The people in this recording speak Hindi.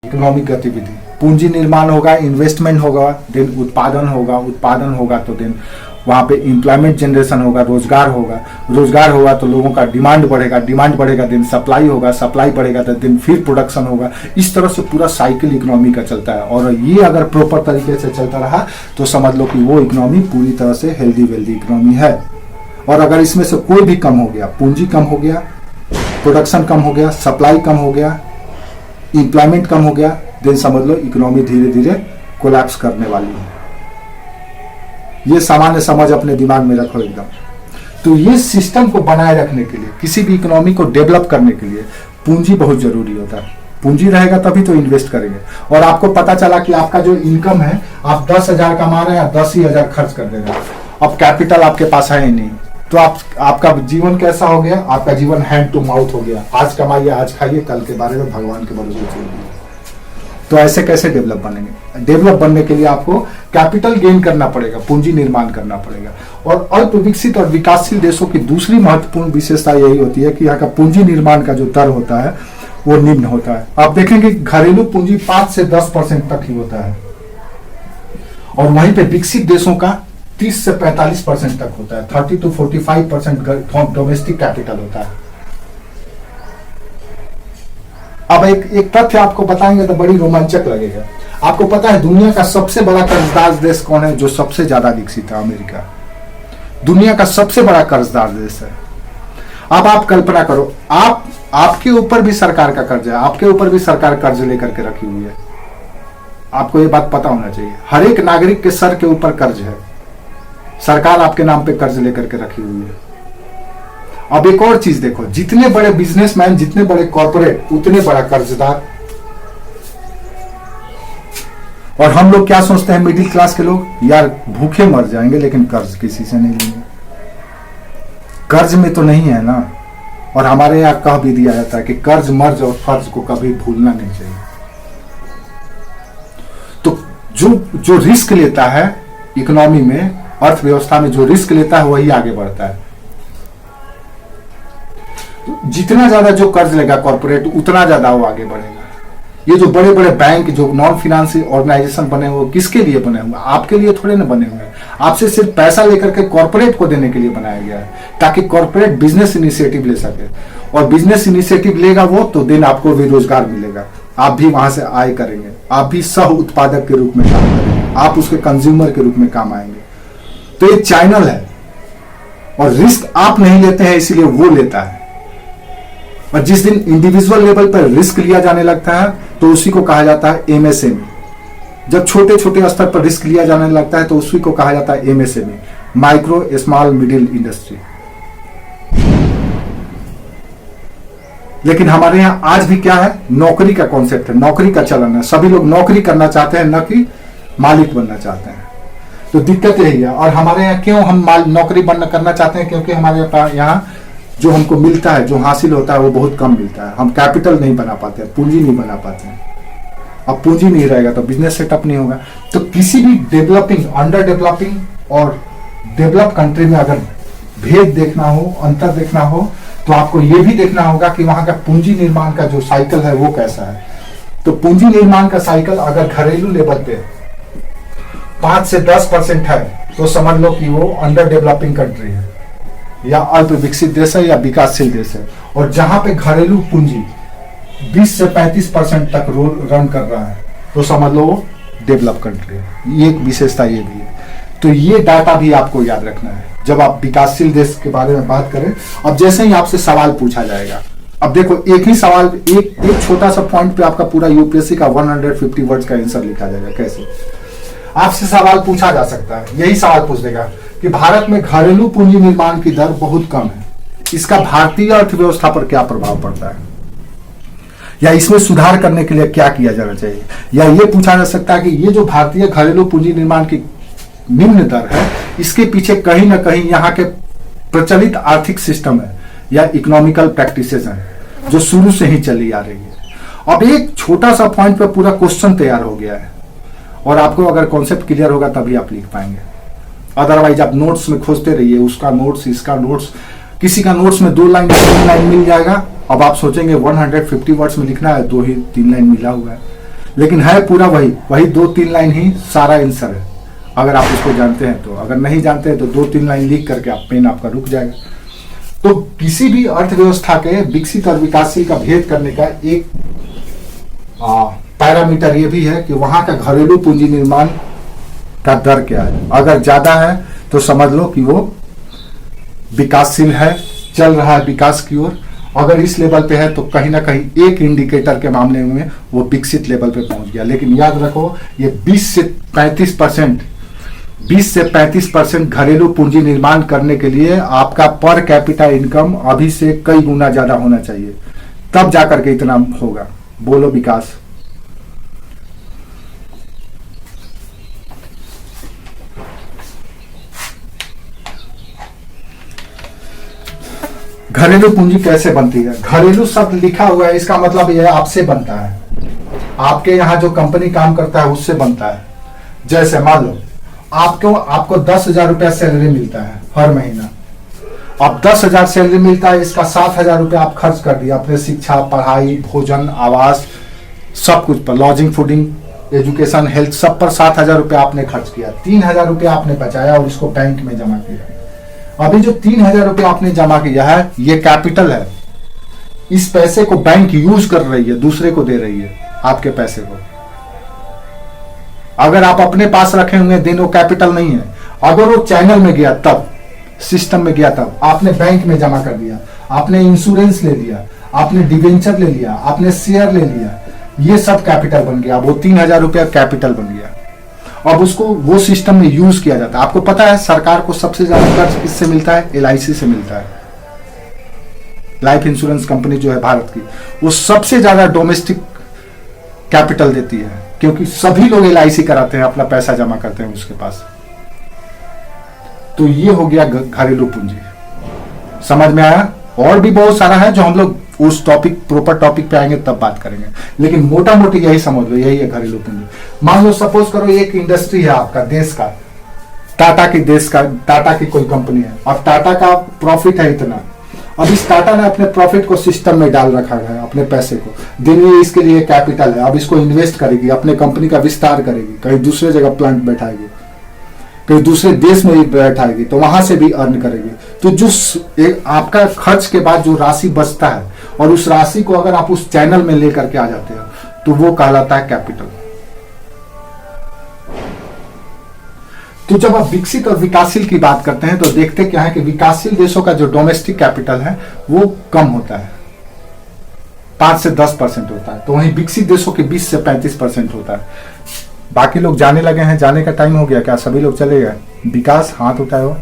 इकोनॉमिक गतिविधि, पूंजी निर्माण होगा, इन्वेस्टमेंट होगा, देन उत्पादन होगा तो देन वहाँ पे एम्प्लॉयमेंट जनरेशन होगा, रोजगार होगा तो लोगों का डिमांड बढ़ेगा देन सप्लाई होगा, सप्लाई बढ़ेगा तो देन फिर प्रोडक्शन होगा। इस तरह से पूरा साइकिल इकोनॉमी का चलता है और ये अगर प्रॉपर तरीके से चलता रहा तो समझ लो कि वो इकोनॉमी पूरी तरह से हेल्दी वेल्दी इकोनॉमी है। और अगर इसमें से कोई भी कम हो गया, पूंजी कम हो गया, प्रोडक्शन कम हो गया, सप्लाई कम हो गया, एम्प्लॉयमेंट कम हो गया, देन समझ लो इकोनॉमी धीरे धीरे कोलैप्स करने वाली है। ये सामान्य समझ अपने दिमाग में रखो एकदम। तो ये सिस्टम को बनाए रखने के लिए, किसी भी इकोनॉमी को डेवलप करने के लिए पूंजी बहुत जरूरी होता है। पूंजी रहेगा तभी तो इन्वेस्ट करेंगे। और आपको पता चला कि आपका जो इनकम है, आप 10,000 कमा रहे हैं, 10,000 खर्च कर दे रहे हैं, अब कैपिटल आपके पास है ही नहीं, तो आपका जीवन कैसा हो गया? आपका जीवन हैंड टू माउथ हो गया। आज कमाइए, आज खाइए, कल के बारे में भगवान के भरोसे छोड़िए। तो ऐसे कैसे डेवलप बनेंगे? डेवलप बनने के लिए आपको कैपिटल गेन करना पड़ेगा, पूंजी निर्माण करना पड़ेगा। और अल्प विकसित और विकासशील देशों की दूसरी महत्वपूर्ण विशेषता यही होती है कि यहाँ का पूंजी निर्माण का जो दर होता है वो निम्न होता है। आप देखेंगे घरेलू पूंजी 5 से 10% तक ही होता है और वहीं पे विकसित देशों का 30 से 45% तक होता है। 30 to 45% डोमेस्टिक कैपिटल होता है। अब एक तथ्य आपको बताएंगे तो बड़ी रोमांचक लगेगा। आपको पता है दुनिया का सबसे बड़ा कर्जदार देश कौन है? जो सबसे ज्यादा विकसित है, अमेरिका। दुनिया का सबसे बड़ा कर्जदार देश है। अब आप कल्पना करो, आपके ऊपर भी सरकार का कर्ज है, आपके ऊपर भी सरकार कर्ज लेकर के रखी हुई है। आपको ये बात पता होना चाहिए, हर एक नागरिक के सर के ऊपर कर्ज है, सरकार आपके नाम पे कर्ज लेकर के रखी हुई है। अब एक और चीज देखो, जितने बड़े बिजनेसमैन, जितने बड़े कॉर्पोरेट, उतने बड़ा कर्जदार। और हम लोग क्या सोचते हैं, मिडिल क्लास के लोग, यार भूखे मर जाएंगे लेकिन कर्ज किसी से नहीं लेंगे। कर्ज में तो नहीं है ना। और हमारे यहाँ कह भी दिया जाता है कि कर्ज मर्ज और फर्ज को कभी भूलना नहीं चाहिए। तो जो रिस्क लेता है इकोनॉमी में, अर्थव्यवस्था में जो रिस्क लेता है वही आगे बढ़ता है। जितना ज्यादा जो कर्ज लेगा कॉर्पोरेट, उतना ज्यादा वो आगे बढ़ेगा। ये जो बड़े बड़े बैंक, जो नॉन फाइनेंशियल ऑर्गेनाइजेशन बने हुए, किसके लिए बने हुए? आपके लिए थोड़े ना बने हुए हैं। आपसे सिर्फ पैसा लेकर के कॉर्पोरेट को देने के लिए बनाया गया है, ताकि कॉर्पोरेट बिजनेस इनिशिएटिव ले सके। और बिजनेस इनिशिएटिव लेगा वो, तो दिन आपको भी रोजगार मिलेगा, आप भी वहां से आय करेंगे, आप भी सह उत्पादक के रूप में काम करेंगे, आप उसके कंज्यूमर के रूप में काम आएंगे। तो ये चैनल है और रिस्क आप नहीं लेते हैं, इसीलिए वो लेता है। और जिस दिन इंडिविजुअल लेवल पर रिस्क लिया जाने लगता है तो उसी को कहा जाता है एमएसएमई। जब छोटे छोटे स्तर पर रिस्क लिया जाने लगता है तो उसी को कहा जाता है MSME, micro small middle industry. लेकिन हमारे यहां आज भी क्या है, नौकरी का कॉन्सेप्ट है, नौकरी का चलन है। सभी लोग नौकरी करना चाहते हैं, न कि मालिक बनना चाहते हैं। तो दिक्कत यही है। और हमारे यहाँ क्यों हम नौकरी करना चाहते हैं? क्योंकि हमारे यहाँ जो हमको मिलता है, जो हासिल होता है, वो बहुत कम मिलता है। हम कैपिटल नहीं बना पाते हैं, पूंजी नहीं बना पाते हैं। अब पूंजी नहीं रहेगा तो बिजनेस सेटअप नहीं होगा। तो किसी भी डेवलपिंग, अंडर डेवलपिंग और डेवलप कंट्री में अगर भेद देखना हो, अंतर देखना हो, तो आपको यह भी देखना होगा कि वहां का पूंजी निर्माण का जो साइकिल है वो कैसा है। तो पूंजी निर्माण का साइकिल अगर घरेलू लेवल पे 5 से 10% है तो समझ लो कि वो अंडर डेवलपिंग कंट्री है, या अल्प विकसित देश है, या विकासशील देश है। और जहां पे घरेलू पूंजी 20 से 35% तक रन कर रहा है तो समझ लो वो डेवलप कंट्री है। ये एक विशेषता ये भी है। तो ये डाटा भी आपको याद रखना है जब आप विकासशील देश के बारे में बात करें। अब जैसे ही आपसे सवाल पूछा जाएगा, अब देखो एक ही सवाल, एक छोटा सा पॉइंट पे आपका पूरा यूपीएससी का 150 वर्ड्स का आंसर लिखा जाएगा। कैसे आपसे सवाल पूछा जा सकता है? यही सवाल पूछ देगा कि भारत में घरेलू पूंजी निर्माण की दर बहुत कम है, इसका भारतीय अर्थव्यवस्था पर क्या प्रभाव पड़ता है, या इसमें सुधार करने के लिए क्या किया जाना चाहिए। या ये पूछा जा सकता है कि ये जो भारतीय घरेलू पूंजी निर्माण की निम्न दर है, इसके पीछे कहीं ना कहीं यहाँ के प्रचलित आर्थिक सिस्टम है या इकोनॉमिकल प्रैक्टिसेस हैं जो शुरू से ही चली आ रही है। अब एक छोटा सा पॉइंट पे पूरा क्वेश्चन तैयार हो गया है और आपको अगर कॉन्सेप्ट क्लियर होगा तभी आप लिख पाएंगे। अदरवाइज आप नोट्स में खोजते रहिए, उसका नोट्स, इसका नोट्स, किसी का नोट्स में 2 लाइन 3 लाइन मिल जाएगा। अब आप सोचेंगे 150 वर्ड्स में लिखना है, 2 ही 3 लाइन मिला हुआ है। लेकिन है पूरा वही वही 2-3 लाइन ही सारा आंसर है, अगर आप उसको जानते हैं तो। अगर नहीं जानते हैं तो 2-3 लाइन लिख करके आप पेन आपका रुक जाएगा। तो किसी भी अर्थव्यवस्था के विकसित और विकासशील का भेद करने का एक पैरामीटर ये भी है कि वहां का घरेलू पूंजी निर्माण का दर क्या है। अगर ज्यादा है तो समझ लो कि वो विकासशील है, चल रहा है विकास की ओर। अगर इस लेवल पे है तो कहीं ना कहीं एक इंडिकेटर के मामले में वो विकसित लेवल पे पहुंच गया। लेकिन याद रखो, ये 20 से 35% घरेलू पूंजी निर्माण करने के लिए आपका पर कैपिटा इनकम अभी से कई गुना ज्यादा होना चाहिए, तब जाकर के इतना होगा। बोलो विकास। घरेलू पूंजी कैसे बनती है? घरेलू शब्द लिखा हुआ है, इसका मतलब यह आपसे बनता है, आपके यहां जो कंपनी काम करता है उससे बनता है। जैसे मान लो आपको 10,000 रुपया सैलरी मिलता है हर महीना। अब 10,000 सैलरी मिलता है, इसका 7,000 रुपया आप खर्च कर दिया अपने शिक्षा, पढ़ाई, भोजन, आवास, सब कुछ पर, लॉजिंग, फूडिंग, एजुकेशन, हेल्थ, सब पर 7,000 रुपया आपने खर्च किया। 3,000 रुपया आपने बचाया और इसको बैंक में जमा किया। अभी जो 3,000 रुपया आपने जमा किया है ये कैपिटल है। इस पैसे को बैंक यूज कर रही है, दूसरे को दे रही है आपके पैसे को। अगर आप अपने पास रखे हुए दिन वो कैपिटल नहीं है। अगर वो चैनल में गया तब, सिस्टम में गया तब, आपने बैंक में जमा कर दिया, आपने इंश्योरेंस ले लिया, आपने डिवेंचर ले लिया, आपने शेयर ले लिया, ये सब कैपिटल बन गया। वो 3,000 रुपया कैपिटल बन गया। अब उसको वो सिस्टम में यूज किया जाता है। आपको पता है सरकार को सबसे ज्यादा कर्ज किससे मिलता है? LIC से मिलता है। लाइफ इंश्योरेंस कंपनी जो है भारत की, वो सबसे ज्यादा डोमेस्टिक कैपिटल देती है, क्योंकि सभी लोग LIC कराते हैं, अपना पैसा जमा करते हैं उसके पास। तो ये हो गया घरेलू पूंजी। समझ में आया? और भी बहुत सारा है जो हम लोग उस प्रॉपर टॉपिक पे आएंगे तब बात करेंगे, लेकिन मोटा मोटी यही समझ लो, यही है घरेलू पूंजी। मान लो सपोज करो एक इंडस्ट्री है आपका देश का, टाटा की कोई कंपनी है। अब टाटा का प्रॉफिट है इतना, अब इस टाटा ने अपने प्रॉफिट को सिस्टम में डाल रखा है, अपने पैसे को दिन में, इसके लिए कैपिटल है। अब इसको इन्वेस्ट करेगी, अपने कंपनी का विस्तार करेगी, कहीं दूसरे जगह प्लांट बैठाएगी, कहीं दूसरे देश में भी बैठाएगी, तो वहां से भी अर्न करेगी। तो जो आपका खर्च के बाद जो राशि बचता है और उस राशि को अगर आप उस चैनल में लेकर के आ जाते हो तो वो कहलाता है कैपिटल। तो जब आप विकसित और विकासशील की बात करते हैं तो देखते क्या है कि विकासशील देशों का जो डोमेस्टिक कैपिटल है वो कम होता है, 5 से 10% होता है, तो वहीं विकसित देशों के 20 से 35% होता है। बाकी लोग जाने लगे हैं, जाने का टाइम हो गया क्या? सभी लोग चले गए? विकास हाथ उठाए हो।